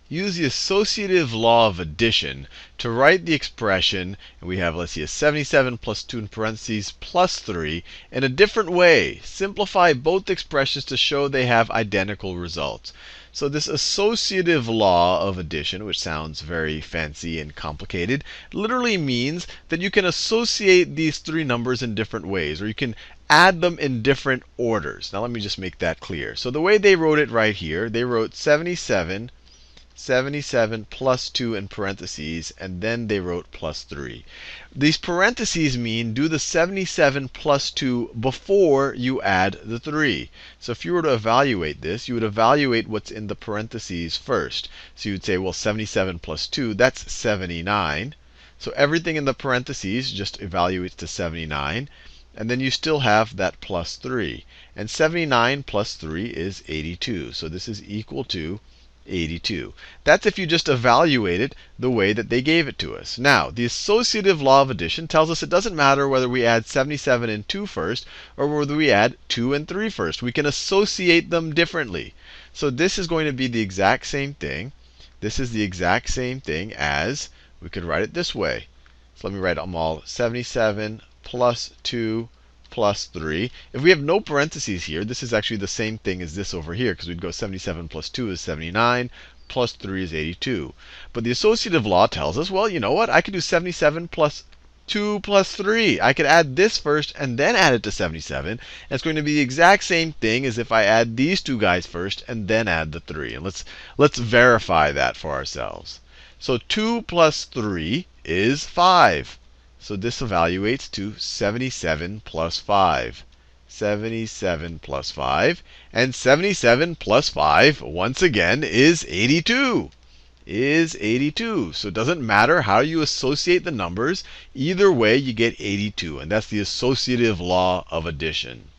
use the associative law of addition to write the expression, and we have, let's see, a 77 plus 2 in parentheses plus 3 in a different way. Simplify both expressions to show they have identical results. So this associative law of addition, which sounds very fancy and complicated, literally means that you can associate these three numbers in different ways, or you can add them in different orders. Now let me just make that clear. So the way they wrote it right here, they wrote 77 plus 2 in parentheses, and then they wrote plus 3. These parentheses mean do the 77 plus 2 before you add the 3. So if you were to evaluate this, you would evaluate what's in the parentheses first. So you'd say, well, 77 plus 2, that's 79. So everything in the parentheses just evaluates to 79. And then you still have that plus 3. And 79 plus 3 is 82. So this is equal to 82. That's if you just evaluate it the way that they gave it to us. Now, the associative law of addition tells us it doesn't matter whether we add 77 and 2 first or whether we add 2 and 3 first. We can associate them differently. So this is going to be the exact same thing. This is the exact same thing as, we could write it this way. So let me write them all. 77 plus 2 plus 3. If we have no parentheses here, this is actually the same thing as this over here, because we'd go 77 plus 2 is 79, plus 3 is 82. But the associative law tells us, well, you know what? I could do 77 plus 2 plus 3. I could add this first and then add it to 77. And it's going to be the exact same thing as if I add these two guys first and then add the 3. And let's verify that for ourselves. So 2 plus 3 is 5. So this evaluates to 77 plus 5. 77 plus 5. And 77 plus 5, once again, is 82. Is 82. So it doesn't matter how you associate the numbers. Either way, you get 82. And that's the associative law of addition.